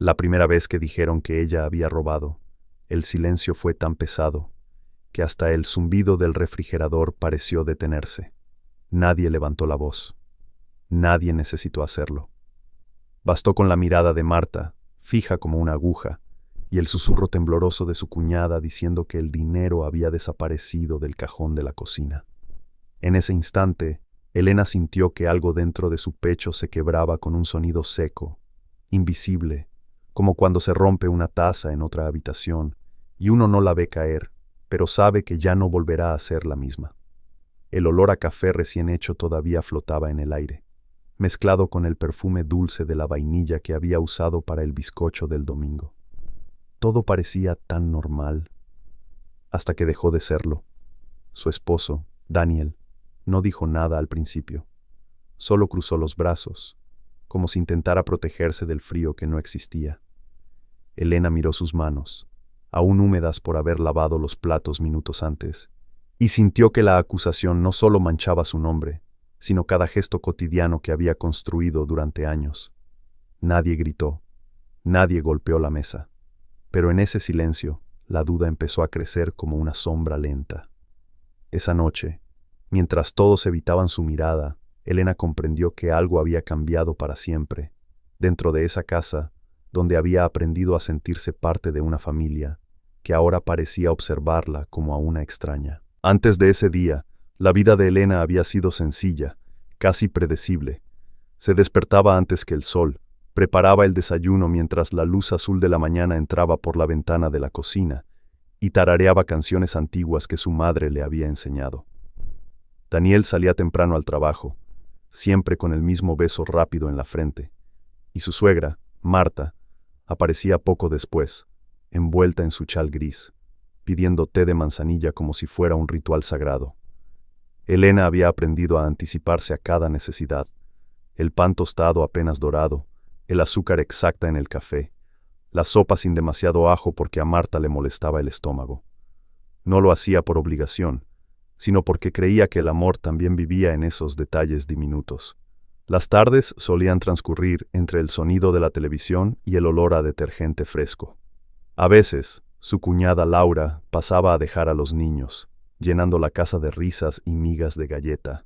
La primera vez que dijeron que ella había robado, el silencio fue tan pesado que hasta el zumbido del refrigerador pareció detenerse. Nadie levantó la voz. Nadie necesitó hacerlo. Bastó con la mirada de Marta, fija como una aguja, y el susurro tembloroso de su cuñada diciendo que el dinero había desaparecido del cajón de la cocina. En ese instante, Elena sintió que algo dentro de su pecho se quebraba con un sonido seco, invisible, como cuando se rompe una taza en otra habitación y uno no la ve caer, pero sabe que ya no volverá a ser la misma. El olor a café recién hecho todavía flotaba en el aire, mezclado con el perfume dulce de la vainilla que había usado para el bizcocho del domingo. Todo parecía tan normal, hasta que dejó de serlo. Su esposo, Daniel, no dijo nada al principio. Solo cruzó los brazos, como si intentara protegerse del frío que no existía. Elena miró sus manos, aún húmedas por haber lavado los platos minutos antes, y sintió que la acusación no solo manchaba su nombre, sino cada gesto cotidiano que había construido durante años. Nadie gritó, nadie golpeó la mesa, pero en ese silencio la duda empezó a crecer como una sombra lenta. Esa noche, mientras todos evitaban su mirada, Elena comprendió que algo había cambiado para siempre, dentro de esa casa, donde había aprendido a sentirse parte de una familia, que ahora parecía observarla como a una extraña. Antes de ese día, la vida de Elena había sido sencilla, casi predecible. Se despertaba antes que el sol, preparaba el desayuno mientras la luz azul de la mañana entraba por la ventana de la cocina, y tarareaba canciones antiguas que su madre le había enseñado. Daniel salía temprano al trabajo, siempre con el mismo beso rápido en la frente, y su suegra, Marta, aparecía poco después, envuelta en su chal gris, pidiendo té de manzanilla como si fuera un ritual sagrado. Elena había aprendido a anticiparse a cada necesidad, el pan tostado apenas dorado, el azúcar exacta en el café, la sopa sin demasiado ajo porque a Marta le molestaba el estómago. No lo hacía por obligación, sino porque creía que el amor también vivía en esos detalles diminutos. Las tardes solían transcurrir entre el sonido de la televisión y el olor a detergente fresco. A veces, su cuñada Laura pasaba a dejar a los niños, llenando la casa de risas y migas de galleta.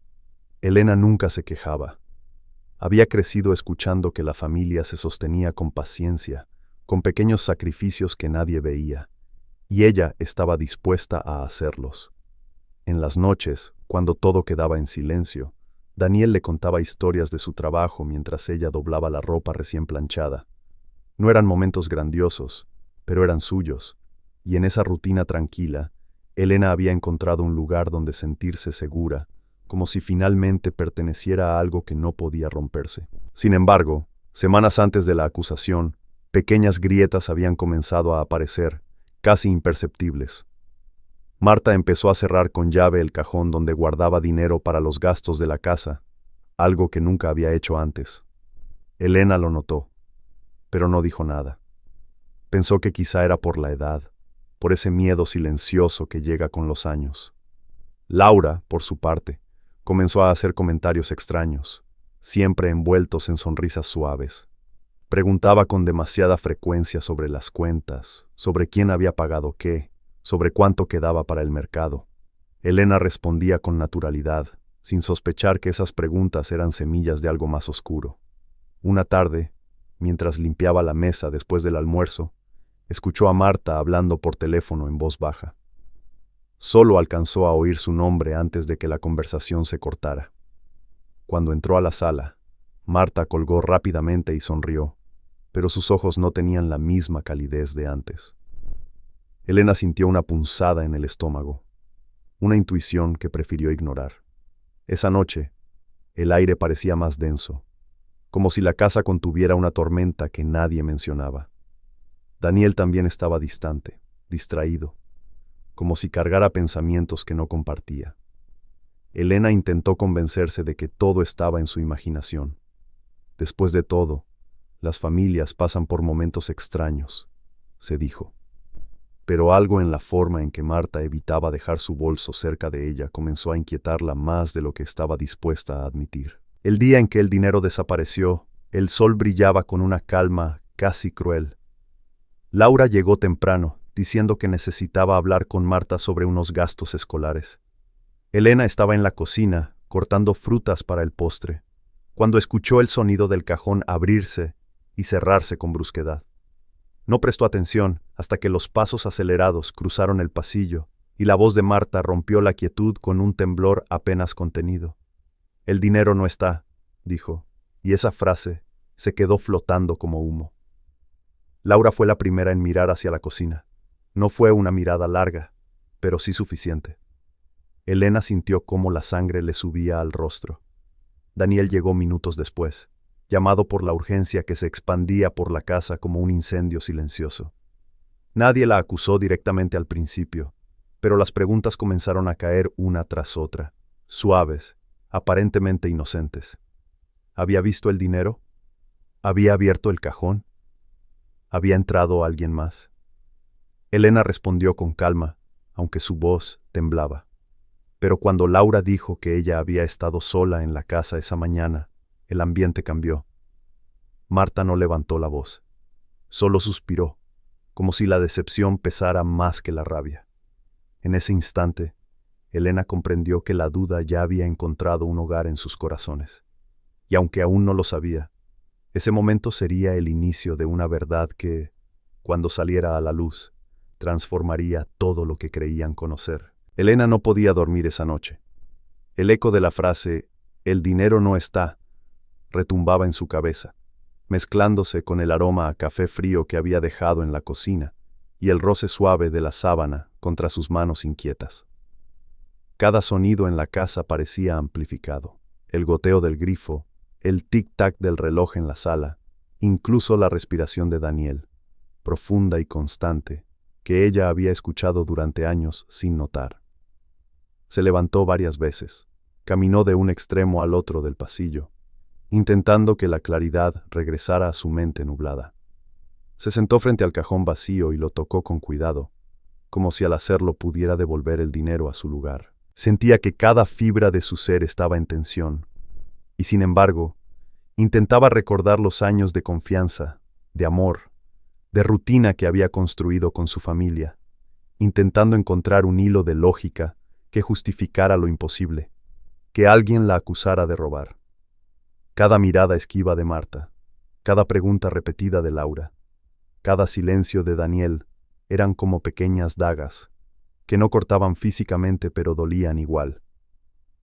Elena nunca se quejaba. Había crecido escuchando que la familia se sostenía con paciencia, con pequeños sacrificios que nadie veía, y ella estaba dispuesta a hacerlos. En las noches, cuando todo quedaba en silencio, Daniel le contaba historias de su trabajo mientras ella doblaba la ropa recién planchada. No eran momentos grandiosos, pero eran suyos, y en esa rutina tranquila, Elena había encontrado un lugar donde sentirse segura, como si finalmente perteneciera a algo que no podía romperse. Sin embargo, semanas antes de la acusación, pequeñas grietas habían comenzado a aparecer, casi imperceptibles. Marta empezó a cerrar con llave el cajón donde guardaba dinero para los gastos de la casa, algo que nunca había hecho antes. Elena lo notó, pero no dijo nada. Pensó que quizá era por la edad, por ese miedo silencioso que llega con los años. Laura, por su parte, comenzó a hacer comentarios extraños, siempre envueltos en sonrisas suaves. Preguntaba con demasiada frecuencia sobre las cuentas, sobre quién había pagado qué, sobre cuánto quedaba para el mercado. Elena respondía con naturalidad, sin sospechar que esas preguntas eran semillas de algo más oscuro. Una tarde, mientras limpiaba la mesa después del almuerzo, escuchó a Marta hablando por teléfono en voz baja. Solo alcanzó a oír su nombre antes de que la conversación se cortara. Cuando entró a la sala, Marta colgó rápidamente y sonrió, pero sus ojos no tenían la misma calidez de antes. Elena sintió una punzada en el estómago, una intuición que prefirió ignorar. Esa noche, el aire parecía más denso, como si la casa contuviera una tormenta que nadie mencionaba. Daniel también estaba distante, distraído, como si cargara pensamientos que no compartía. Elena intentó convencerse de que todo estaba en su imaginación. Después de todo, las familias pasan por momentos extraños, se dijo. Pero algo en la forma en que Marta evitaba dejar su bolso cerca de ella comenzó a inquietarla más de lo que estaba dispuesta a admitir. El día en que el dinero desapareció, el sol brillaba con una calma casi cruel. Laura llegó temprano, diciendo que necesitaba hablar con Marta sobre unos gastos escolares. Elena estaba en la cocina, cortando frutas para el postre, cuando escuchó el sonido del cajón abrirse y cerrarse con brusquedad. No prestó atención hasta que los pasos acelerados cruzaron el pasillo y la voz de Marta rompió la quietud con un temblor apenas contenido. «El dinero no está», dijo, y esa frase se quedó flotando como humo. Laura fue la primera en mirar hacia la cocina. No fue una mirada larga, pero sí suficiente. Elena sintió cómo la sangre le subía al rostro. Daniel llegó minutos después, llamado por la urgencia que se expandía por la casa como un incendio silencioso. Nadie la acusó directamente al principio, pero las preguntas comenzaron a caer una tras otra, suaves, aparentemente inocentes. ¿Había visto el dinero? ¿Había abierto el cajón? ¿Había entrado alguien más? Elena respondió con calma, aunque su voz temblaba. Pero cuando Laura dijo que ella había estado sola en la casa esa mañana, el ambiente cambió. Marta no levantó la voz. Solo suspiró, como si la decepción pesara más que la rabia. En ese instante, Elena comprendió que la duda ya había encontrado un hogar en sus corazones. Y aunque aún no lo sabía, ese momento sería el inicio de una verdad que, cuando saliera a la luz, transformaría todo lo que creían conocer. Elena no podía dormir esa noche. El eco de la frase «el dinero no está» retumbaba en su cabeza, mezclándose con el aroma a café frío que había dejado en la cocina y el roce suave de la sábana contra sus manos inquietas. Cada sonido en la casa parecía amplificado. El goteo del grifo, el tic-tac del reloj en la sala, incluso la respiración de Daniel, profunda y constante, que ella había escuchado durante años sin notar. Se levantó varias veces, caminó de un extremo al otro del pasillo, intentando que la claridad regresara a su mente nublada. Se sentó frente al cajón vacío y lo tocó con cuidado, como si al hacerlo pudiera devolver el dinero a su lugar. Sentía que cada fibra de su ser estaba en tensión, y sin embargo, intentaba recordar los años de confianza, de amor, de rutina que había construido con su familia, intentando encontrar un hilo de lógica que justificara lo imposible, que alguien la acusara de robar. Cada mirada esquiva de Marta, cada pregunta repetida de Laura, cada silencio de Daniel eran como pequeñas dagas, que no cortaban físicamente pero dolían igual.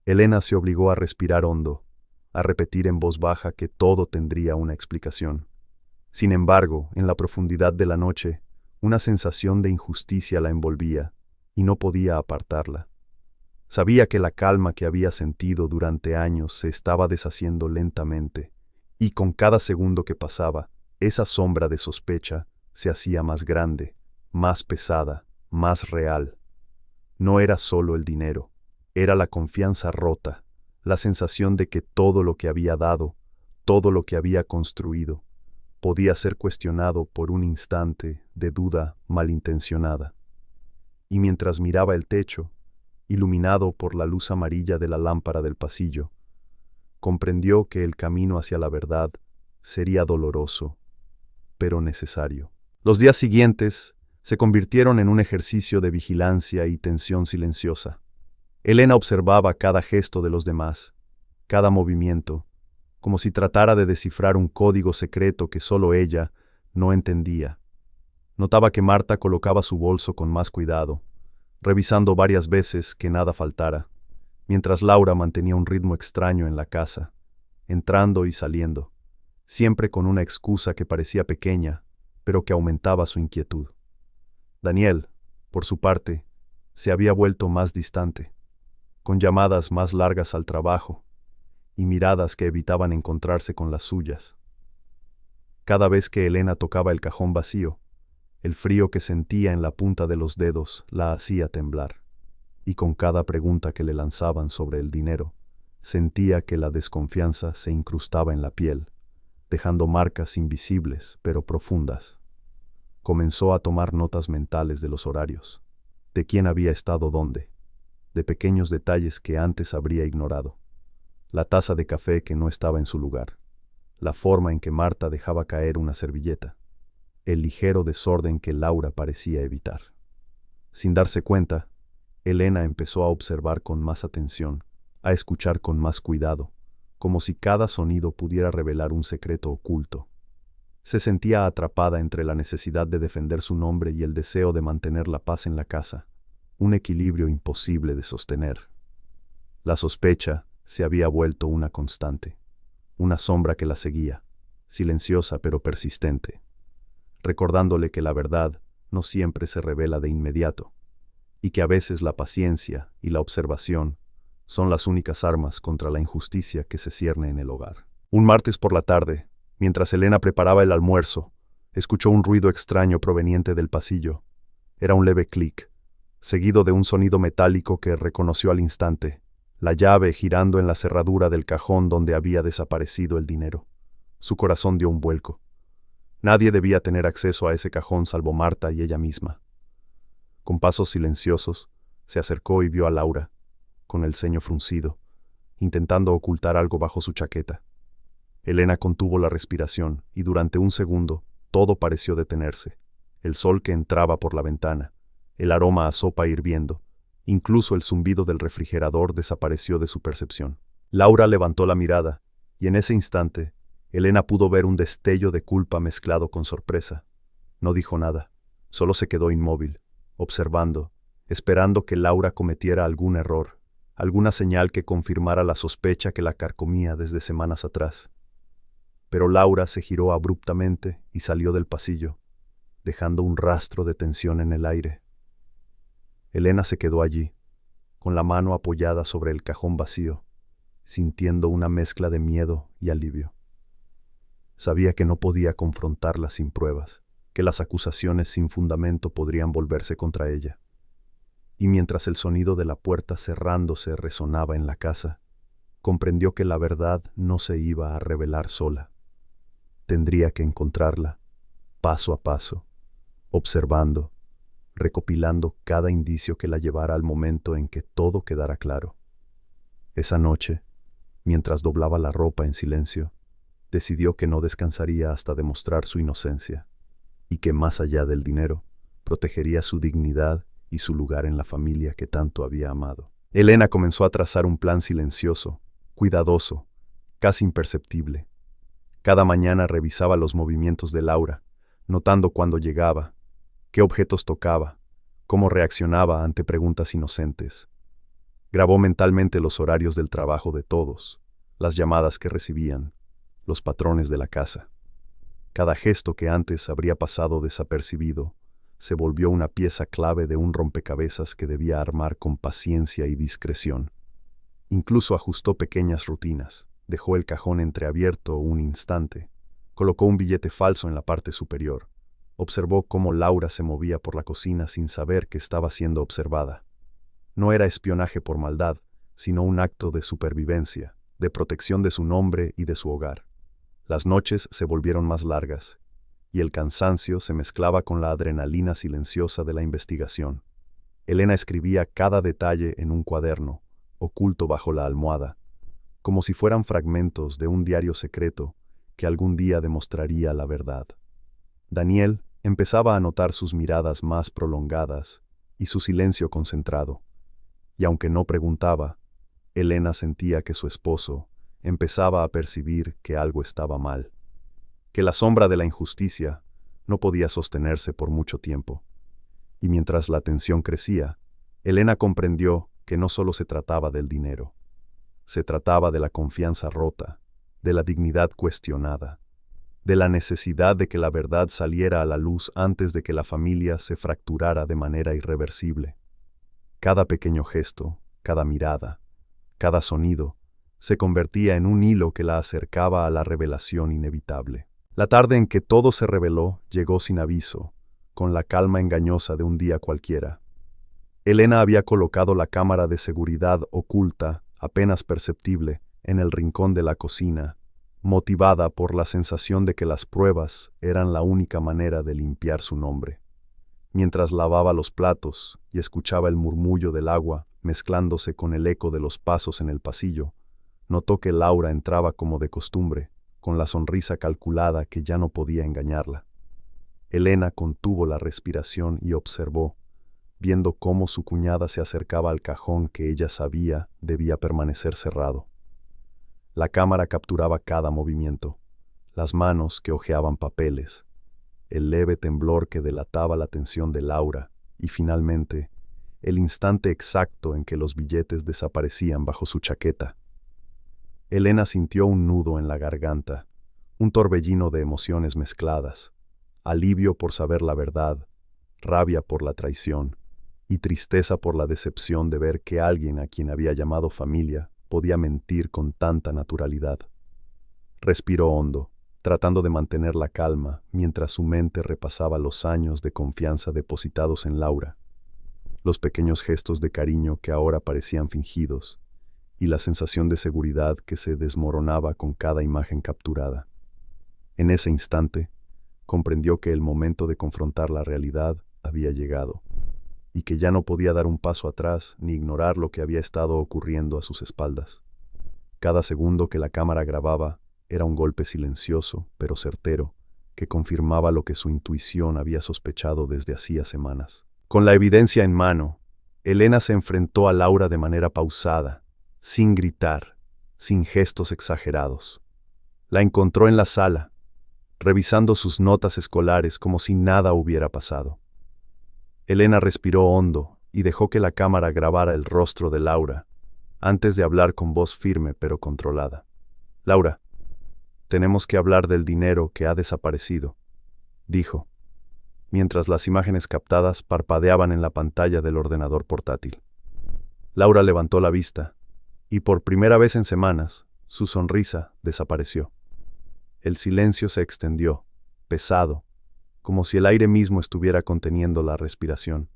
Elena se obligó a respirar hondo, a repetir en voz baja que todo tendría una explicación. Sin embargo, en la profundidad de la noche, una sensación de injusticia la envolvía, y no podía apartarla. Sabía que la calma que había sentido durante años se estaba deshaciendo lentamente, y con cada segundo que pasaba, esa sombra de sospecha se hacía más grande, más pesada, más real. No era solo el dinero, era la confianza rota, la sensación de que todo lo que había dado, todo lo que había construido, podía ser cuestionado por un instante de duda malintencionada. Y mientras miraba el techo, iluminado por la luz amarilla de la lámpara del pasillo, comprendió que el camino hacia la verdad sería doloroso, pero necesario. Los días siguientes se convirtieron en un ejercicio de vigilancia y tensión silenciosa. Elena observaba cada gesto de los demás, cada movimiento, como si tratara de descifrar un código secreto que solo ella no entendía. Notaba que Marta colocaba su bolso con más cuidado, revisando varias veces que nada faltara, mientras Laura mantenía un ritmo extraño en la casa, entrando y saliendo, siempre con una excusa que parecía pequeña, pero que aumentaba su inquietud. Daniel, por su parte, se había vuelto más distante, con llamadas más largas al trabajo y miradas que evitaban encontrarse con las suyas. Cada vez que Elena tocaba el cajón vacío, el frío que sentía en la punta de los dedos la hacía temblar, y con cada pregunta que le lanzaban sobre el dinero, sentía que la desconfianza se incrustaba en la piel, dejando marcas invisibles pero profundas. Comenzó a tomar notas mentales de los horarios, de quién había estado dónde, de pequeños detalles que antes habría ignorado, la taza de café que no estaba en su lugar, la forma en que Marta dejaba caer una servilleta. el ligero desorden que Laura parecía evitar. Sin darse cuenta, Elena empezó a observar con más atención, a escuchar con más cuidado, como si cada sonido pudiera revelar un secreto oculto. Se sentía atrapada entre la necesidad de defender su nombre y el deseo de mantener la paz en la casa, un equilibrio imposible de sostener. La sospecha se había vuelto una constante, una sombra que la seguía, silenciosa pero persistente, recordándole que la verdad no siempre se revela de inmediato, y que a veces la paciencia y la observación son las únicas armas contra la injusticia que se cierne en el hogar. Un martes por la tarde, mientras Elena preparaba el almuerzo, escuchó un ruido extraño proveniente del pasillo. Era un leve clic, seguido de un sonido metálico que reconoció al instante, la llave girando en la cerradura del cajón donde había desaparecido el dinero. Su corazón dio un vuelco. Nadie debía tener acceso a ese cajón salvo Marta y ella misma. Con pasos silenciosos, se acercó y vio a Laura, con el ceño fruncido, intentando ocultar algo bajo su chaqueta. Elena contuvo la respiración y durante un segundo todo pareció detenerse. El sol que entraba por la ventana, el aroma a sopa hirviendo, incluso el zumbido del refrigerador desapareció de su percepción. Laura levantó la mirada y en ese instante Elena pudo ver un destello de culpa mezclado con sorpresa. No dijo nada, solo se quedó inmóvil, observando, esperando que Laura cometiera algún error, alguna señal que confirmara la sospecha que la carcomía desde semanas atrás. Pero Laura se giró abruptamente y salió del pasillo, dejando un rastro de tensión en el aire. Elena se quedó allí, con la mano apoyada sobre el cajón vacío, sintiendo una mezcla de miedo y alivio. Sabía que no podía confrontarla sin pruebas, que las acusaciones sin fundamento podrían volverse contra ella. Y mientras el sonido de la puerta cerrándose resonaba en la casa, comprendió que la verdad no se iba a revelar sola. Tendría que encontrarla, paso a paso, observando, recopilando cada indicio que la llevara al momento en que todo quedara claro. Esa noche, mientras doblaba la ropa en silencio, decidió que no descansaría hasta demostrar su inocencia, y que más allá del dinero, protegería su dignidad y su lugar en la familia que tanto había amado. Elena comenzó a trazar un plan silencioso, cuidadoso, casi imperceptible. Cada mañana revisaba los movimientos de Laura, notando cuándo llegaba, qué objetos tocaba, cómo reaccionaba ante preguntas inocentes. Grabó mentalmente los horarios del trabajo de todos, las llamadas que recibían, los patrones de la casa. Cada gesto que antes habría pasado desapercibido se volvió una pieza clave de un rompecabezas que debía armar con paciencia y discreción. Incluso ajustó pequeñas rutinas, dejó el cajón entreabierto un instante, colocó un billete falso en la parte superior, observó cómo Laura se movía por la cocina sin saber que estaba siendo observada. No era espionaje por maldad, sino un acto de supervivencia, de protección de su nombre y de su hogar. Las noches se volvieron más largas, y el cansancio se mezclaba con la adrenalina silenciosa de la investigación. Elena escribía cada detalle en un cuaderno, oculto bajo la almohada, como si fueran fragmentos de un diario secreto que algún día demostraría la verdad. Daniel empezaba a notar sus miradas más prolongadas y su silencio concentrado, y aunque no preguntaba, Elena sentía que su esposo empezaba a percibir que algo estaba mal, que la sombra de la injusticia no podía sostenerse por mucho tiempo. Y mientras la tensión crecía, Elena comprendió que no solo se trataba del dinero. Se trataba de la confianza rota, de la dignidad cuestionada, de la necesidad de que la verdad saliera a la luz antes de que la familia se fracturara de manera irreversible. Cada pequeño gesto, cada mirada, cada sonido, se convertía en un hilo que la acercaba a la revelación inevitable. La tarde en que todo se reveló llegó sin aviso, con la calma engañosa de un día cualquiera. Elena había colocado la cámara de seguridad oculta, apenas perceptible, en el rincón de la cocina, motivada por la sensación de que las pruebas eran la única manera de limpiar su nombre. Mientras lavaba los platos y escuchaba el murmullo del agua mezclándose con el eco de los pasos en el pasillo, notó que Laura entraba como de costumbre, con la sonrisa calculada que ya no podía engañarla. Elena contuvo la respiración y observó, viendo cómo su cuñada se acercaba al cajón que ella sabía debía permanecer cerrado. La cámara capturaba cada movimiento, las manos que hojeaban papeles, el leve temblor que delataba la tensión de Laura y, finalmente, el instante exacto en que los billetes desaparecían bajo su chaqueta. Elena sintió un nudo en la garganta, un torbellino de emociones mezcladas, alivio por saber la verdad, rabia por la traición y tristeza por la decepción de ver que alguien a quien había llamado familia podía mentir con tanta naturalidad. Respiró hondo, tratando de mantener la calma mientras su mente repasaba los años de confianza depositados en Laura, los pequeños gestos de cariño que ahora parecían fingidos, y la sensación de seguridad que se desmoronaba con cada imagen capturada. En ese instante, comprendió que el momento de confrontar la realidad había llegado, y que ya no podía dar un paso atrás ni ignorar lo que había estado ocurriendo a sus espaldas. Cada segundo que la cámara grababa era un golpe silencioso, pero certero, que confirmaba lo que su intuición había sospechado desde hacía semanas. Con la evidencia en mano, Elena se enfrentó a Laura de manera pausada, sin gritar, sin gestos exagerados. La encontró en la sala, revisando sus notas escolares como si nada hubiera pasado. Elena respiró hondo y dejó que la cámara grabara el rostro de Laura, antes de hablar con voz firme pero controlada. «Laura, tenemos que hablar del dinero que ha desaparecido», dijo, mientras las imágenes captadas parpadeaban en la pantalla del ordenador portátil. Laura levantó la vista, y por primera vez en semanas, su sonrisa desapareció. El silencio se extendió, pesado, como si el aire mismo estuviera conteniendo la respiración.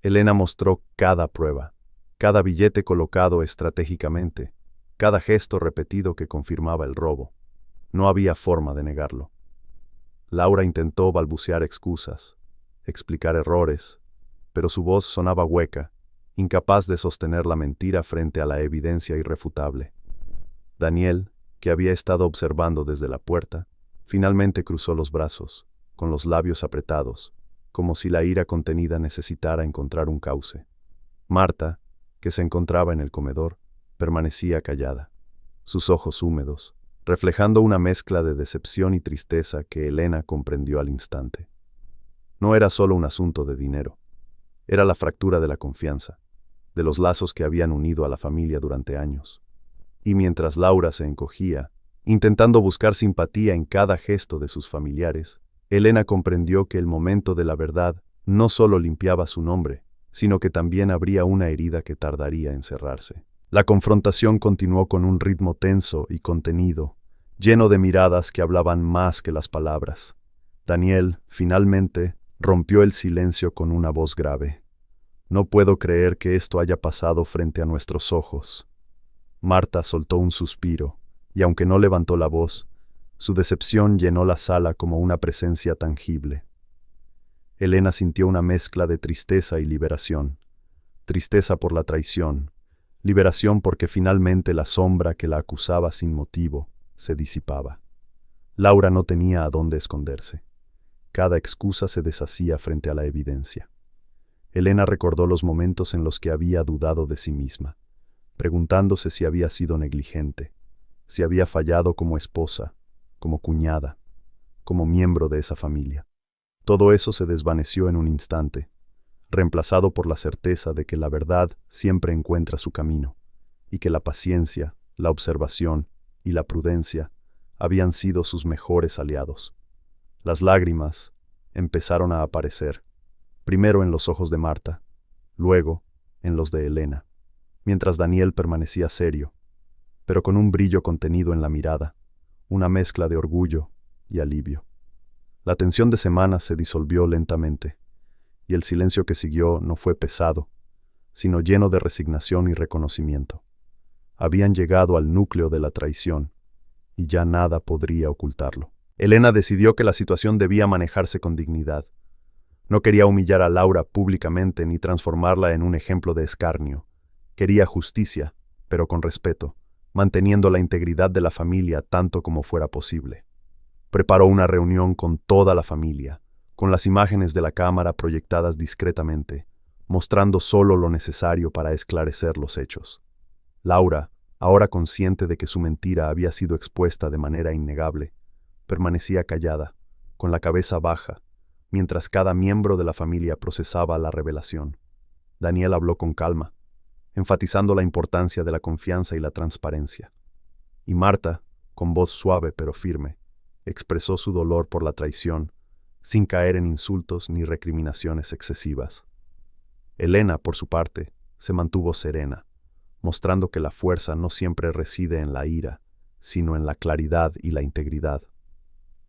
Elena mostró cada prueba, cada billete colocado estratégicamente, cada gesto repetido que confirmaba el robo. No había forma de negarlo. Laura intentó balbucear excusas, explicar errores, pero su voz sonaba hueca, incapaz de sostener la mentira frente a la evidencia irrefutable. Daniel, que había estado observando desde la puerta, finalmente cruzó los brazos, con los labios apretados, como si la ira contenida necesitara encontrar un cauce. Marta, que se encontraba en el comedor, permanecía callada, sus ojos húmedos, reflejando una mezcla de decepción y tristeza que Elena comprendió al instante. No era solo un asunto de dinero, era la fractura de la confianza, de los lazos que habían unido a la familia durante años. Y mientras Laura se encogía, intentando buscar simpatía en cada gesto de sus familiares, Elena comprendió que el momento de la verdad no solo limpiaba su nombre, sino que también abría una herida que tardaría en cerrarse. La confrontación continuó con un ritmo tenso y contenido, lleno de miradas que hablaban más que las palabras. Daniel, finalmente, rompió el silencio con una voz grave. «No puedo creer que esto haya pasado frente a nuestros ojos». Marta soltó un suspiro, y aunque no levantó la voz, su decepción llenó la sala como una presencia tangible. Elena sintió una mezcla de tristeza y liberación. Tristeza por la traición, liberación porque finalmente la sombra que la acusaba sin motivo se disipaba. Laura no tenía a dónde esconderse. Cada excusa se deshacía frente a la evidencia. Elena recordó los momentos en los que había dudado de sí misma, preguntándose si había sido negligente, si había fallado como esposa, como cuñada, como miembro de esa familia. Todo eso se desvaneció en un instante, reemplazado por la certeza de que la verdad siempre encuentra su camino, y que la paciencia, la observación y la prudencia habían sido sus mejores aliados. Las lágrimas empezaron a aparecer, primero en los ojos de Marta, luego en los de Elena, mientras Daniel permanecía serio, pero con un brillo contenido en la mirada, una mezcla de orgullo y alivio. La tensión de semanas se disolvió lentamente, y el silencio que siguió no fue pesado, sino lleno de resignación y reconocimiento. Habían llegado al núcleo de la traición, y ya nada podría ocultarlo. Elena decidió que la situación debía manejarse con dignidad. No quería humillar a Laura públicamente ni transformarla en un ejemplo de escarnio. Quería justicia, pero con respeto, manteniendo la integridad de la familia tanto como fuera posible. Preparó una reunión con toda la familia, con las imágenes de la cámara proyectadas discretamente, mostrando solo lo necesario para esclarecer los hechos. Laura, ahora consciente de que su mentira había sido expuesta de manera innegable, permanecía callada, con la cabeza baja, mientras cada miembro de la familia procesaba la revelación. Daniel habló con calma, enfatizando la importancia de la confianza y la transparencia. Y Marta, con voz suave pero firme, expresó su dolor por la traición, sin caer en insultos ni recriminaciones excesivas. Elena, por su parte, se mantuvo serena, mostrando que la fuerza no siempre reside en la ira, sino en la claridad y la integridad.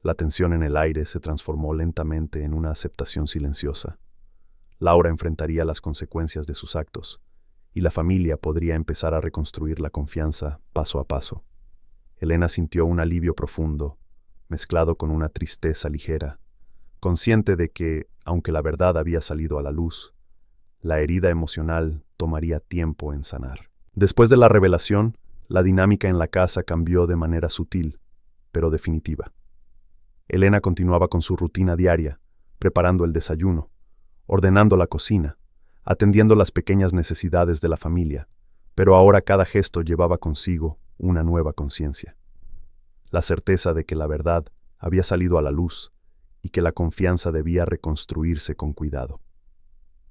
La tensión en el aire se transformó lentamente en una aceptación silenciosa. Laura enfrentaría las consecuencias de sus actos, y la familia podría empezar a reconstruir la confianza paso a paso. Elena sintió un alivio profundo, mezclado con una tristeza ligera, consciente de que, aunque la verdad había salido a la luz, la herida emocional tomaría tiempo en sanar. Después de la revelación, la dinámica en la casa cambió de manera sutil, pero definitiva. Elena continuaba con su rutina diaria, preparando el desayuno, ordenando la cocina, atendiendo las pequeñas necesidades de la familia, pero ahora cada gesto llevaba consigo una nueva conciencia. La certeza de que la verdad había salido a la luz y que la confianza debía reconstruirse con cuidado.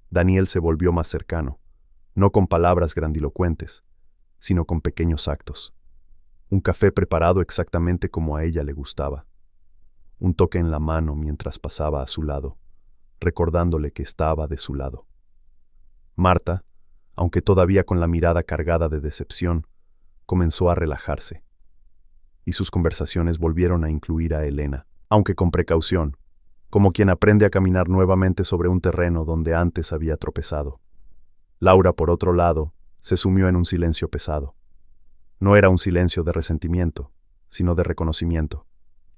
Daniel se volvió más cercano, no con palabras grandilocuentes, sino con pequeños actos. Un café preparado exactamente como a ella le gustaba. Un toque en la mano mientras pasaba a su lado, recordándole que estaba de su lado. Marta, aunque todavía con la mirada cargada de decepción, comenzó a relajarse. Y sus conversaciones volvieron a incluir a Elena, aunque con precaución, como quien aprende a caminar nuevamente sobre un terreno donde antes había tropezado. Laura, por otro lado, se sumió en un silencio pesado. No era un silencio de resentimiento, sino de reconocimiento.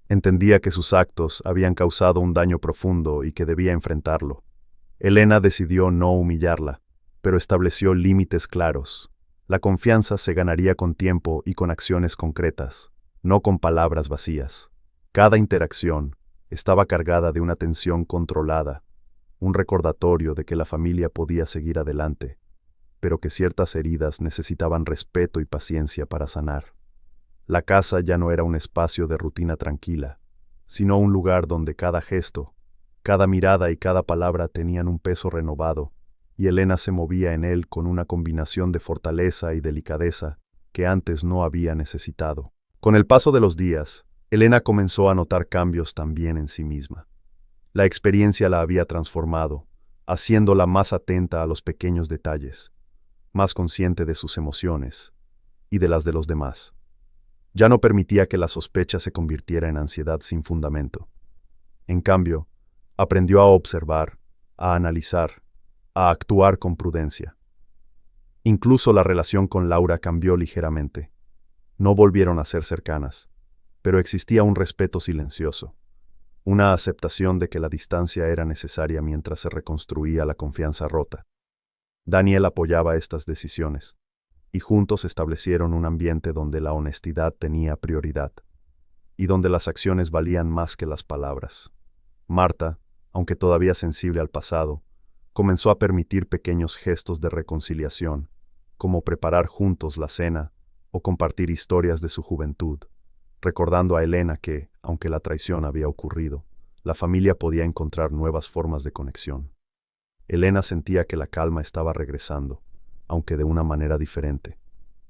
Entendía que sus actos habían causado un daño profundo y que debía enfrentarlo. Elena decidió no humillarla, pero estableció límites claros. La confianza se ganaría con tiempo y con acciones concretas, no con palabras vacías. Cada interacción estaba cargada de una tensión controlada, un recordatorio de que la familia podía seguir adelante, pero que ciertas heridas necesitaban respeto y paciencia para sanar. La casa ya no era un espacio de rutina tranquila, sino un lugar donde cada gesto, cada mirada y cada palabra tenían un peso renovado, y Elena se movía en él con una combinación de fortaleza y delicadeza que antes no había necesitado. Con el paso de los días, Elena comenzó a notar cambios también en sí misma. La experiencia la había transformado, haciéndola más atenta a los pequeños detalles, más consciente de sus emociones y de las de los demás. Ya no permitía que la sospecha se convirtiera en ansiedad sin fundamento. En cambio, aprendió a observar, a analizar, a actuar con prudencia. Incluso la relación con Laura cambió ligeramente. No volvieron a ser cercanas, pero existía un respeto silencioso, una aceptación de que la distancia era necesaria mientras se reconstruía la confianza rota. Daniel apoyaba estas decisiones, y juntos establecieron un ambiente donde la honestidad tenía prioridad, y donde las acciones valían más que las palabras. Marta, aunque todavía sensible al pasado, comenzó a permitir pequeños gestos de reconciliación, como preparar juntos la cena o compartir historias de su juventud, recordando a Elena que, aunque la traición había ocurrido, la familia podía encontrar nuevas formas de conexión. Elena sentía que la calma estaba regresando, aunque de una manera diferente.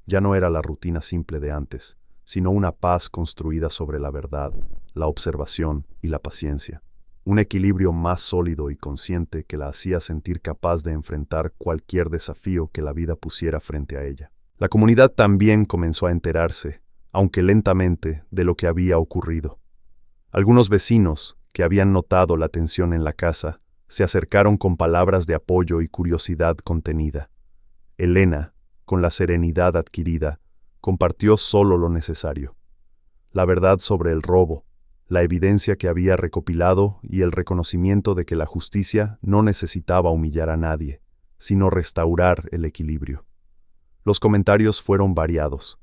Ya no era la rutina simple de antes, sino una paz construida sobre la verdad, la observación y la paciencia. Un equilibrio más sólido y consciente que la hacía sentir capaz de enfrentar cualquier desafío que la vida pusiera frente a ella. La comunidad también comenzó a enterarse, aunque lentamente, de lo que había ocurrido. Algunos vecinos, que habían notado la tensión en la casa, se acercaron con palabras de apoyo y curiosidad contenida. Elena, con la serenidad adquirida, compartió solo lo necesario. La verdad sobre el robo, la evidencia que había recopilado y el reconocimiento de que la justicia no necesitaba humillar a nadie, sino restaurar el equilibrio. Los comentarios fueron variados.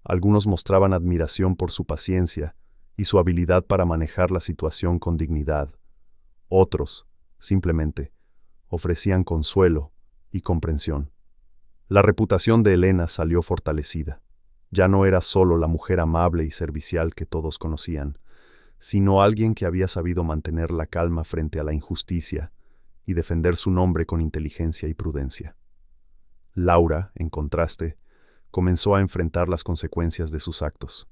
Algunos mostraban admiración por su paciencia y su habilidad para manejar la situación con dignidad. Otros, simplemente, ofrecían consuelo y comprensión. La reputación de Elena salió fortalecida. Ya no era solo la mujer amable y servicial que todos conocían, sino alguien que había sabido mantener la calma frente a la injusticia y defender su nombre con inteligencia y prudencia. Laura, en contraste, comenzó a enfrentar las consecuencias de sus actos.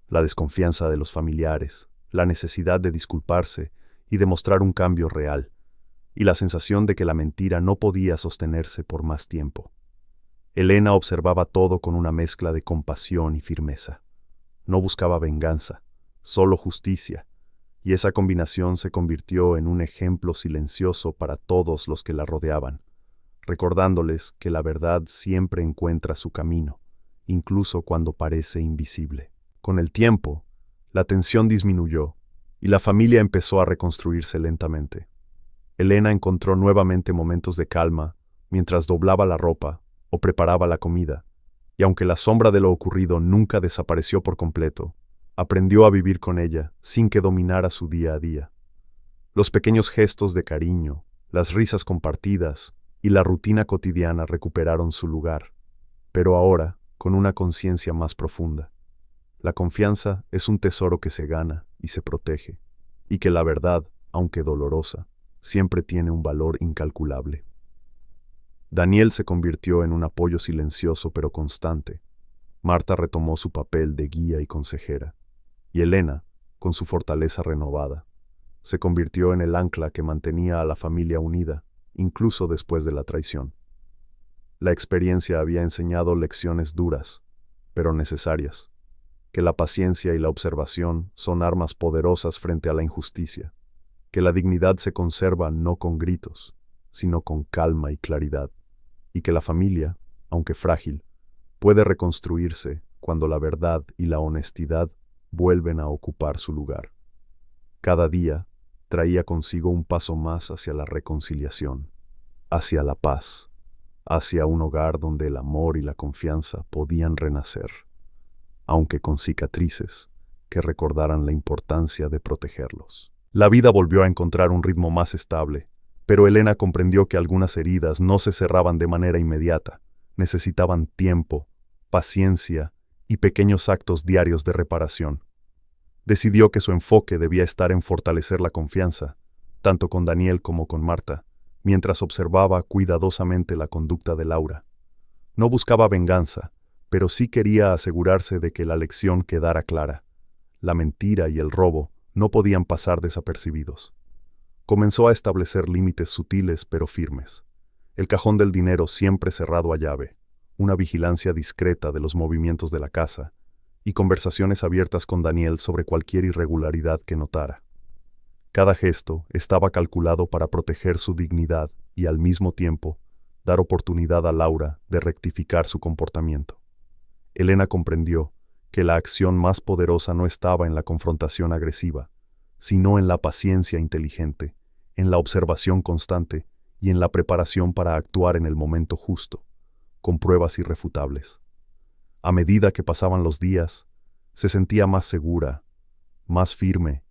La desconfianza de los familiares, la necesidad de disculparse y demostrar un cambio real, y la sensación de que la mentira no podía sostenerse por más tiempo. Elena observaba todo con una mezcla de compasión y firmeza. No buscaba venganza, solo justicia, y esa combinación se convirtió en un ejemplo silencioso para todos los que la rodeaban, recordándoles que la verdad siempre encuentra su camino, incluso cuando parece invisible. Con el tiempo, la tensión disminuyó y la familia empezó a reconstruirse lentamente. Elena encontró nuevamente momentos de calma mientras doblaba la ropa o preparaba la comida, y aunque la sombra de lo ocurrido nunca desapareció por completo, aprendió a vivir con ella sin que dominara su día a día. Los pequeños gestos de cariño, las risas compartidas y la rutina cotidiana recuperaron su lugar, pero ahora con una conciencia más profunda. La confianza es un tesoro que se gana y se protege, y que la verdad, aunque dolorosa, siempre tiene un valor incalculable. Daniel se convirtió en un apoyo silencioso pero constante. Marta retomó su papel de guía y consejera, y Elena, con su fortaleza renovada, se convirtió en el ancla que mantenía a la familia unida, incluso después de la traición. La experiencia había enseñado lecciones duras, pero necesarias, que la paciencia y la observación son armas poderosas frente a la injusticia, que la dignidad se conserva no con gritos, sino con calma y claridad, y que la familia, aunque frágil, puede reconstruirse cuando la verdad y la honestidad vuelven a ocupar su lugar. Cada día traía consigo un paso más hacia la reconciliación, hacia la paz, hacia un hogar donde el amor y la confianza podían renacer, aunque con cicatrices que recordaran la importancia de protegerlos. La vida volvió a encontrar un ritmo más estable, pero Elena comprendió que algunas heridas no se cerraban de manera inmediata, necesitaban tiempo, paciencia y pequeños actos diarios de reparación. Decidió que su enfoque debía estar en fortalecer la confianza, tanto con Daniel como con Marta, mientras observaba cuidadosamente la conducta de Laura. No buscaba venganza, pero sí quería asegurarse de que la lección quedara clara. La mentira y el robo no podían pasar desapercibidos. Comenzó a establecer límites sutiles pero firmes. El cajón del dinero siempre cerrado a llave, una vigilancia discreta de los movimientos de la casa, y conversaciones abiertas con Daniel sobre cualquier irregularidad que notara. Cada gesto estaba calculado para proteger su dignidad y al mismo tiempo dar oportunidad a Laura de rectificar su comportamiento. Elena comprendió que la acción más poderosa no estaba en la confrontación agresiva, sino en la paciencia inteligente, en la observación constante y en la preparación para actuar en el momento justo, con pruebas irrefutables. A medida que pasaban los días, se sentía más segura, más firme,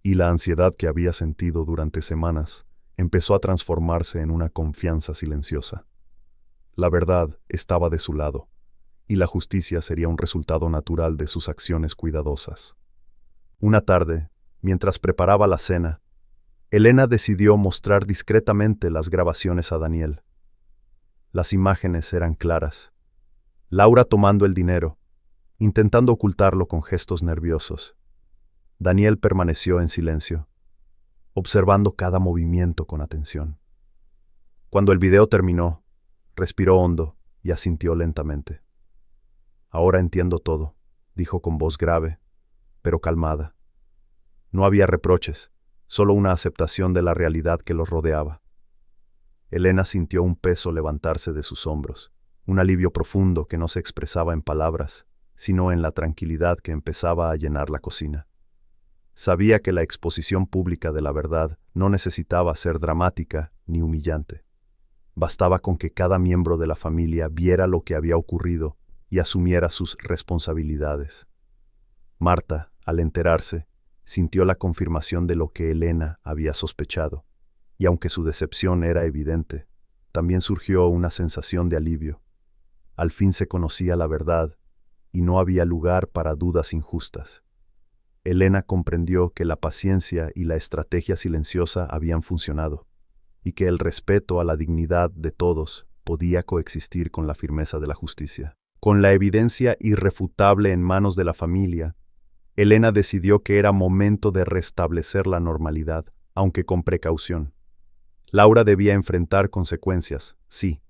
y la ansiedad que había sentido durante semanas empezó a transformarse en una confianza silenciosa. La verdad estaba de su lado, y la justicia sería un resultado natural de sus acciones cuidadosas. Una tarde, mientras preparaba la cena, Elena decidió mostrar discretamente las grabaciones a Daniel. Las imágenes eran claras. Laura tomando el dinero, intentando ocultarlo con gestos nerviosos. Daniel permaneció en silencio, observando cada movimiento con atención. Cuando el video terminó, respiró hondo y asintió lentamente. «Ahora entiendo todo», dijo con voz grave, pero calmada. No había reproches, solo una aceptación de la realidad que los rodeaba. Elena sintió un peso levantarse de sus hombros, un alivio profundo que no se expresaba en palabras, sino en la tranquilidad que empezaba a llenar la cocina. Sabía que la exposición pública de la verdad no necesitaba ser dramática ni humillante. Bastaba con que cada miembro de la familia viera lo que había ocurrido y asumiera sus responsabilidades. Marta, al enterarse, sintió la confirmación de lo que Elena había sospechado, y aunque su decepción era evidente, también surgió una sensación de alivio. Al fin se conocía la verdad, y no había lugar para dudas injustas. Elena comprendió que la paciencia y la estrategia silenciosa habían funcionado, y que el respeto a la dignidad de todos podía coexistir con la firmeza de la justicia. Con la evidencia irrefutable en manos de la familia, Elena decidió que era momento de restablecer la normalidad, aunque con precaución. Laura debía enfrentar consecuencias, sí,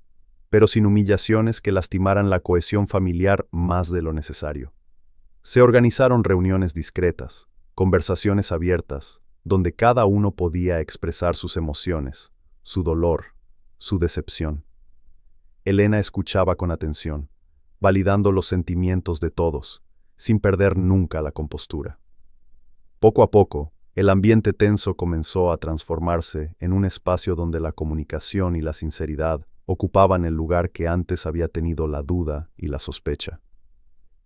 pero sin humillaciones que lastimaran la cohesión familiar más de lo necesario. Se organizaron reuniones discretas, conversaciones abiertas, donde cada uno podía expresar sus emociones, su dolor, su decepción. Elena escuchaba con atención, validando los sentimientos de todos, sin perder nunca la compostura. Poco a poco, el ambiente tenso comenzó a transformarse en un espacio donde la comunicación y la sinceridad ocupaban el lugar que antes había tenido la duda y la sospecha.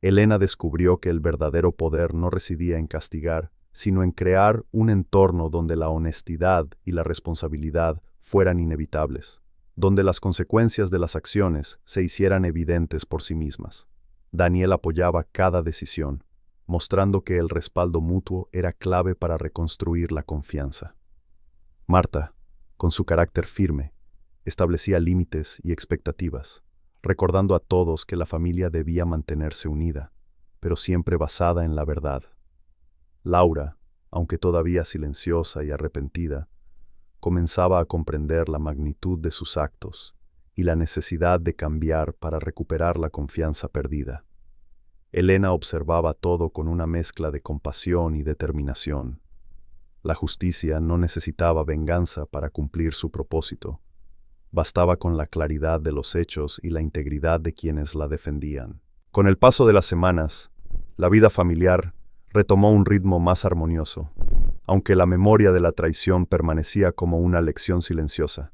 Elena descubrió que el verdadero poder no residía en castigar, sino en crear un entorno donde la honestidad y la responsabilidad fueran inevitables, donde las consecuencias de las acciones se hicieran evidentes por sí mismas. Daniel apoyaba cada decisión, mostrando que el respaldo mutuo era clave para reconstruir la confianza. Marta, con su carácter firme, establecía límites y expectativas, recordando a todos que la familia debía mantenerse unida, pero siempre basada en la verdad. Laura, aunque todavía silenciosa y arrepentida, comenzaba a comprender la magnitud de sus actos y la necesidad de cambiar para recuperar la confianza perdida. Elena observaba todo con una mezcla de compasión y determinación. La justicia no necesitaba venganza para cumplir su propósito. Bastaba con la claridad de los hechos y la integridad de quienes la defendían. Con el paso de las semanas, la vida familiar retomó un ritmo más armonioso, aunque la memoria de la traición permanecía como una lección silenciosa.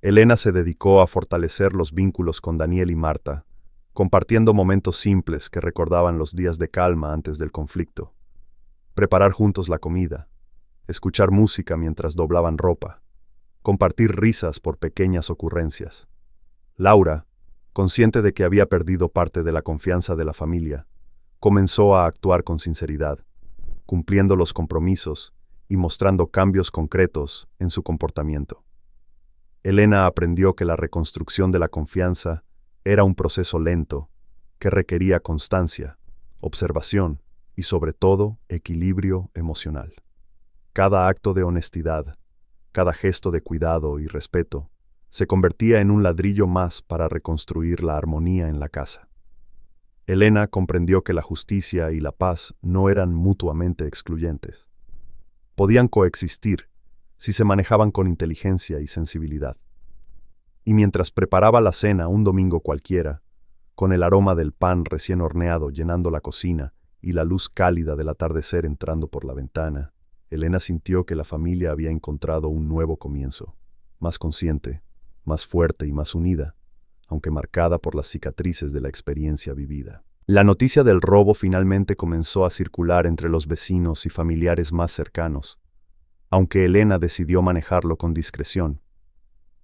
Elena se dedicó a fortalecer los vínculos con Daniel y Marta, compartiendo momentos simples que recordaban los días de calma antes del conflicto. Preparar juntos la comida, escuchar música mientras doblaban ropa, compartir risas por pequeñas ocurrencias. Laura, consciente de que había perdido parte de la confianza de la familia, comenzó a actuar con sinceridad, cumpliendo los compromisos y mostrando cambios concretos en su comportamiento. Elena aprendió que la reconstrucción de la confianza era un proceso lento que requería constancia, observación y, sobre todo, equilibrio emocional. Cada acto de honestidad, cada gesto de cuidado y respeto, se convertía en un ladrillo más para reconstruir la armonía en la casa. Elena comprendió que la justicia y la paz no eran mutuamente excluyentes. Podían coexistir si se manejaban con inteligencia y sensibilidad. Y mientras preparaba la cena un domingo cualquiera, con el aroma del pan recién horneado llenando la cocina y la luz cálida del atardecer entrando por la ventana, Elena sintió que la familia había encontrado un nuevo comienzo, más consciente, más fuerte y más unida, aunque marcada por las cicatrices de la experiencia vivida. La noticia del robo finalmente comenzó a circular entre los vecinos y familiares más cercanos, aunque Elena decidió manejarlo con discreción.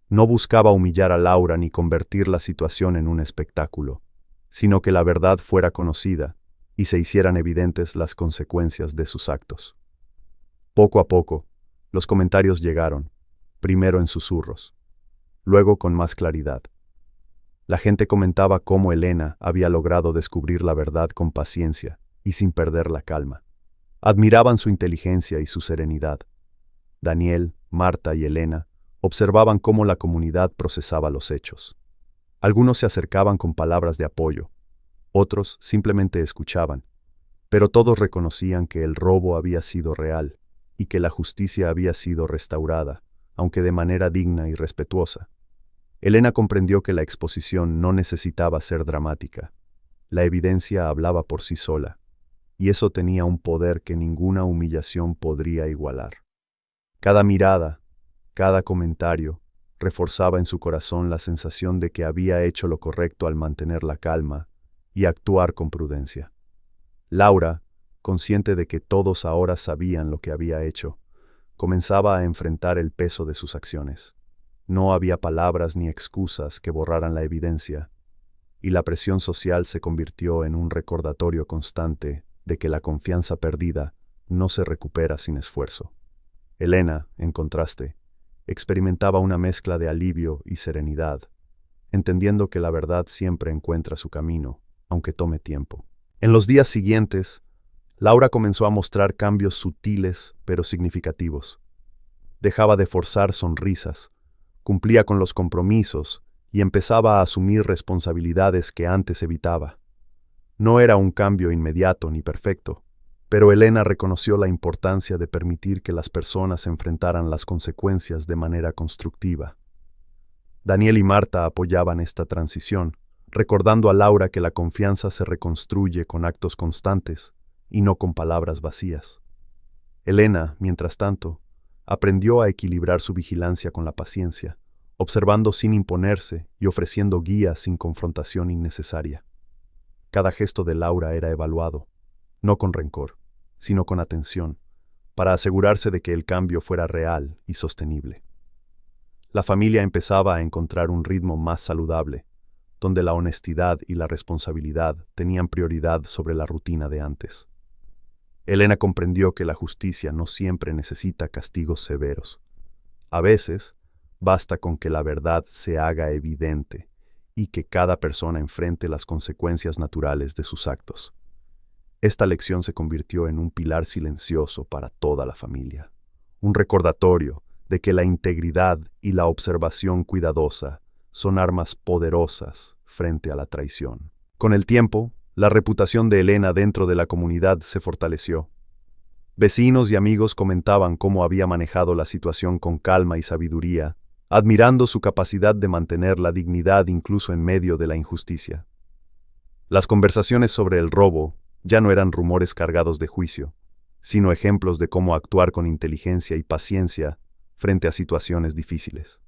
No buscaba humillar a Laura ni convertir la situación en un espectáculo, sino que la verdad fuera conocida y se hicieran evidentes las consecuencias de sus actos. Poco a poco, los comentarios llegaron, primero en susurros, luego con más claridad. La gente comentaba cómo Elena había logrado descubrir la verdad con paciencia y sin perder la calma. Admiraban su inteligencia y su serenidad. Daniel, Marta y Elena observaban cómo la comunidad procesaba los hechos. Algunos se acercaban con palabras de apoyo, otros simplemente escuchaban, pero todos reconocían que el robo había sido real y que la justicia había sido restaurada, aunque de manera digna y respetuosa. Elena comprendió que la exposición no necesitaba ser dramática. La evidencia hablaba por sí sola, y eso tenía un poder que ninguna humillación podría igualar. Cada mirada, cada comentario, reforzaba en su corazón la sensación de que había hecho lo correcto al mantener la calma y actuar con prudencia. Laura, consciente de que todos ahora sabían lo que había hecho, comenzaba a enfrentar el peso de sus acciones. No había palabras ni excusas que borraran la evidencia, y la presión social se convirtió en un recordatorio constante de que la confianza perdida no se recupera sin esfuerzo. Elena, en contraste, experimentaba una mezcla de alivio y serenidad, entendiendo que la verdad siempre encuentra su camino, aunque tome tiempo. En los días siguientes, Laura comenzó a mostrar cambios sutiles pero significativos. Dejaba de forzar sonrisas, cumplía con los compromisos y empezaba a asumir responsabilidades que antes evitaba. No era un cambio inmediato ni perfecto, pero Elena reconoció la importancia de permitir que las personas enfrentaran las consecuencias de manera constructiva. Daniel y Marta apoyaban esta transición, recordando a Laura que la confianza se reconstruye con actos constantes y no con palabras vacías. Elena, mientras tanto, aprendió a equilibrar su vigilancia con la paciencia, observando sin imponerse y ofreciendo guía sin confrontación innecesaria. Cada gesto de Laura era evaluado, no con rencor, sino con atención, para asegurarse de que el cambio fuera real y sostenible. La familia empezaba a encontrar un ritmo más saludable, donde la honestidad y la responsabilidad tenían prioridad sobre la rutina de antes. Elena comprendió que la justicia no siempre necesita castigos severos. A veces, basta con que la verdad se haga evidente y que cada persona enfrente las consecuencias naturales de sus actos. Esta lección se convirtió en un pilar silencioso para toda la familia, un recordatorio de que la integridad y la observación cuidadosa son armas poderosas frente a la traición. Con el tiempo, la reputación de Elena dentro de la comunidad se fortaleció. Vecinos y amigos comentaban cómo había manejado la situación con calma y sabiduría, admirando su capacidad de mantener la dignidad incluso en medio de la injusticia. Las conversaciones sobre el robo ya no eran rumores cargados de juicio, sino ejemplos de cómo actuar con inteligencia y paciencia frente a situaciones difíciles.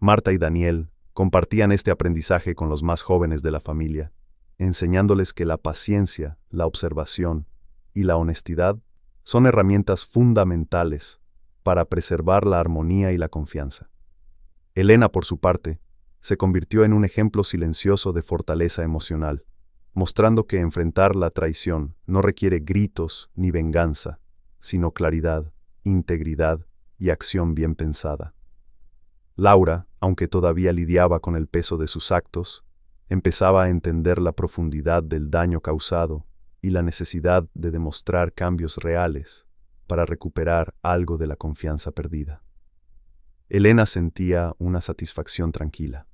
Marta y Daniel compartían este aprendizaje con los más jóvenes de la familia, enseñándoles que la paciencia, la observación y la honestidad son herramientas fundamentales para preservar la armonía y la confianza. Elena, por su parte, se convirtió en un ejemplo silencioso de fortaleza emocional, mostrando que enfrentar la traición no requiere gritos ni venganza, sino claridad, integridad y acción bien pensada. Laura, aunque todavía lidiaba con el peso de sus actos, empezaba a entender la profundidad del daño causado y la necesidad de demostrar cambios reales para recuperar algo de la confianza perdida. Elena sentía una satisfacción tranquila.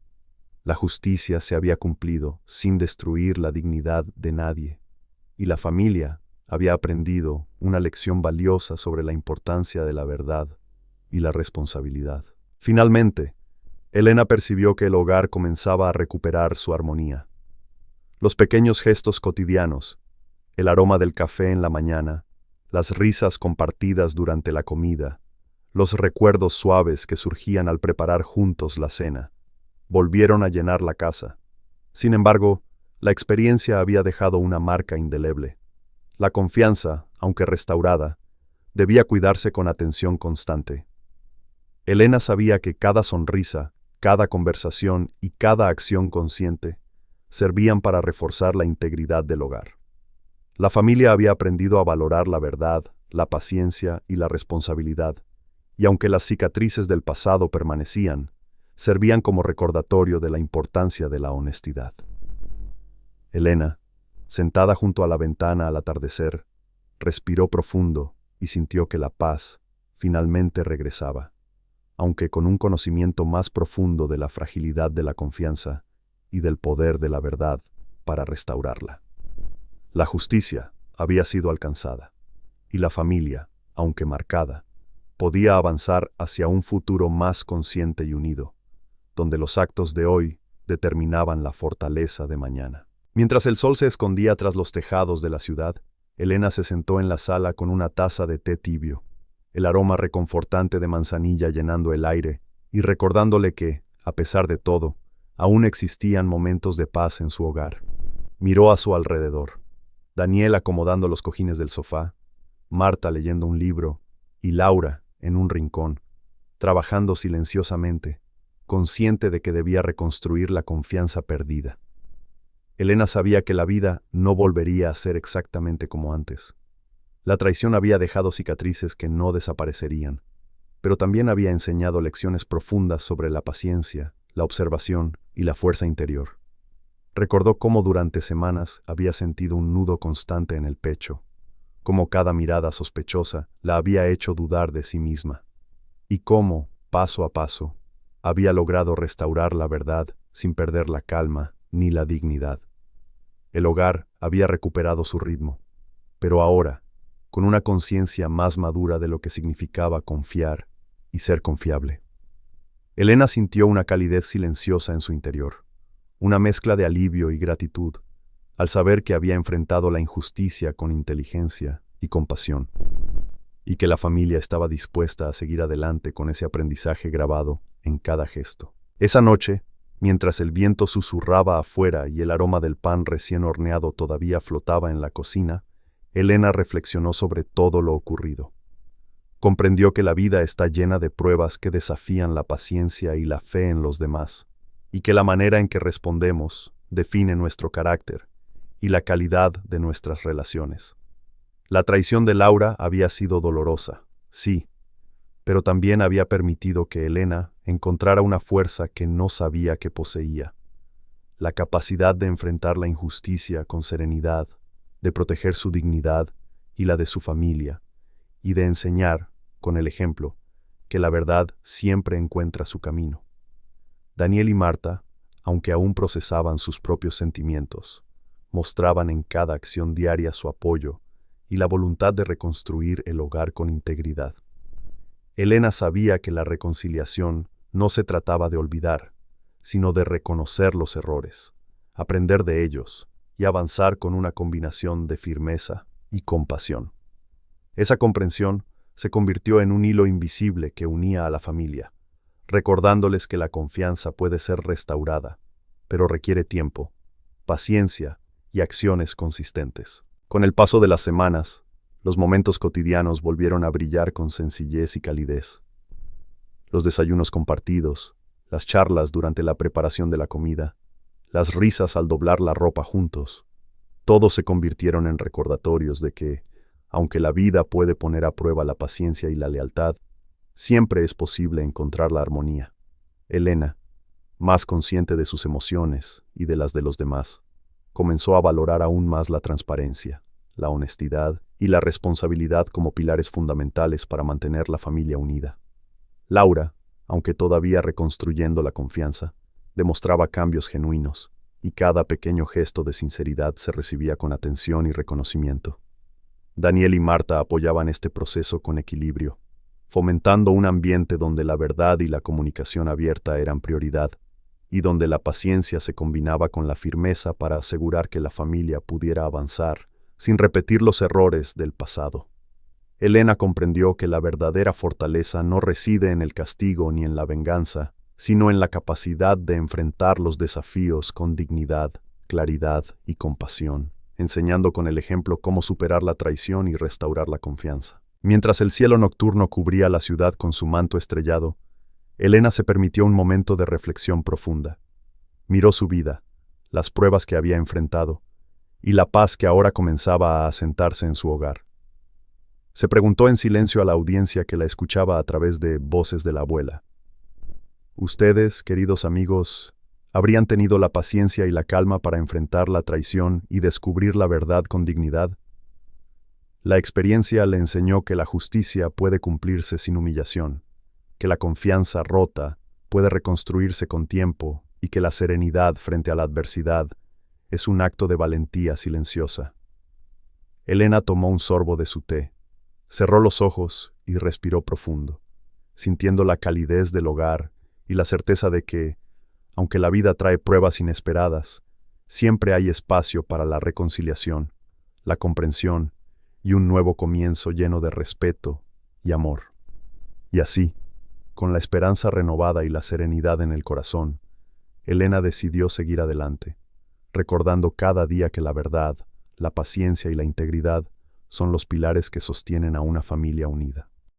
La justicia se había cumplido sin destruir la dignidad de nadie, y la familia había aprendido una lección valiosa sobre la importancia de la verdad y la responsabilidad. Finalmente, Elena percibió que el hogar comenzaba a recuperar su armonía. Los pequeños gestos cotidianos, el aroma del café en la mañana, las risas compartidas durante la comida, los recuerdos suaves que surgían al preparar juntos la cena, volvieron a llenar la casa. Sin embargo, la experiencia había dejado una marca indeleble. La confianza, aunque restaurada, debía cuidarse con atención constante. Elena sabía que cada sonrisa, cada conversación y cada acción consciente servían para reforzar la integridad del hogar. La familia había aprendido a valorar la verdad, la paciencia y la responsabilidad, y aunque las cicatrices del pasado permanecían, servían como recordatorio de la importancia de la honestidad. Elena, sentada junto a la ventana al atardecer, respiró profundo y sintió que la paz finalmente regresaba, aunque con un conocimiento más profundo de la fragilidad de la confianza y del poder de la verdad para restaurarla. La justicia había sido alcanzada, y la familia, aunque marcada, podía avanzar hacia un futuro más consciente y unido, donde los actos de hoy determinaban la fortaleza de mañana. Mientras el sol se escondía tras los tejados de la ciudad, Elena se sentó en la sala con una taza de té tibio, el aroma reconfortante de manzanilla llenando el aire y recordándole que, a pesar de todo, aún existían momentos de paz en su hogar. Miró a su alrededor. Daniel acomodando los cojines del sofá, Marta leyendo un libro y Laura en un rincón, trabajando silenciosamente, consciente de que debía reconstruir la confianza perdida. Elena sabía que la vida no volvería a ser exactamente como antes. La traición había dejado cicatrices que no desaparecerían, pero también había enseñado lecciones profundas sobre la paciencia, la observación y la fuerza interior. Recordó cómo durante semanas había sentido un nudo constante en el pecho, cómo cada mirada sospechosa la había hecho dudar de sí misma, y cómo, paso a paso, había logrado restaurar la verdad sin perder la calma ni la dignidad. El hogar había recuperado su ritmo, pero ahora, con una conciencia más madura de lo que significaba confiar y ser confiable. Elena sintió una calidez silenciosa en su interior, una mezcla de alivio y gratitud, al saber que había enfrentado la injusticia con inteligencia y compasión, y que la familia estaba dispuesta a seguir adelante con ese aprendizaje grabado en cada gesto. Esa noche, mientras el viento susurraba afuera y el aroma del pan recién horneado todavía flotaba en la cocina, Elena reflexionó sobre todo lo ocurrido. Comprendió que la vida está llena de pruebas que desafían la paciencia y la fe en los demás, y que la manera en que respondemos define nuestro carácter y la calidad de nuestras relaciones. La traición de Laura había sido dolorosa, sí, pero también había permitido que Elena encontrara una fuerza que no sabía que poseía: la capacidad de enfrentar la injusticia con serenidad, de proteger su dignidad y la de su familia, y de enseñar, con el ejemplo, que la verdad siempre encuentra su camino. Daniel y Marta, aunque aún procesaban sus propios sentimientos, mostraban en cada acción diaria su apoyo y la voluntad de reconstruir el hogar con integridad. Elena sabía que la reconciliación no se trataba de olvidar, sino de reconocer los errores, aprender de ellos y avanzar con una combinación de firmeza y compasión. Esa comprensión se convirtió en un hilo invisible que unía a la familia, recordándoles que la confianza puede ser restaurada, pero requiere tiempo, paciencia y acciones consistentes. Con el paso de las semanas, los momentos cotidianos volvieron a brillar con sencillez y calidez. Los desayunos compartidos, las charlas durante la preparación de la comida, las risas al doblar la ropa juntos, todos se convirtieron en recordatorios de que, aunque la vida puede poner a prueba la paciencia y la lealtad, siempre es posible encontrar la armonía. Elena, más consciente de sus emociones y de las de los demás, comenzó a valorar aún más la transparencia, la honestidad y la responsabilidad como pilares fundamentales para mantener la familia unida. Laura, aunque todavía reconstruyendo la confianza, demostraba cambios genuinos, y cada pequeño gesto de sinceridad se recibía con atención y reconocimiento. Daniel y Marta apoyaban este proceso con equilibrio, fomentando un ambiente donde la verdad y la comunicación abierta eran prioridad, y donde la paciencia se combinaba con la firmeza para asegurar que la familia pudiera avanzar sin repetir los errores del pasado. Elena comprendió que la verdadera fortaleza no reside en el castigo ni en la venganza, sino en la capacidad de enfrentar los desafíos con dignidad, claridad y compasión, enseñando con el ejemplo cómo superar la traición y restaurar la confianza. Mientras el cielo nocturno cubría la ciudad con su manto estrellado, Elena se permitió un momento de reflexión profunda. Miró su vida, las pruebas que había enfrentado, y la paz que ahora comenzaba a asentarse en su hogar. Se preguntó en silencio a la audiencia que la escuchaba a través de voces de la abuela: ¿ustedes, queridos amigos, habrían tenido la paciencia y la calma para enfrentar la traición y descubrir la verdad con dignidad? La experiencia le enseñó que la justicia puede cumplirse sin humillación, que la confianza rota puede reconstruirse con tiempo y que la serenidad frente a la adversidad es un acto de valentía silenciosa. Elena tomó un sorbo de su té, cerró los ojos y respiró profundo, sintiendo la calidez del hogar y la certeza de que, aunque la vida trae pruebas inesperadas, siempre hay espacio para la reconciliación, la comprensión y un nuevo comienzo lleno de respeto y amor. Y así, con la esperanza renovada y la serenidad en el corazón, Elena decidió seguir adelante, recordando cada día que la verdad, la paciencia y la integridad son los pilares que sostienen a una familia unida.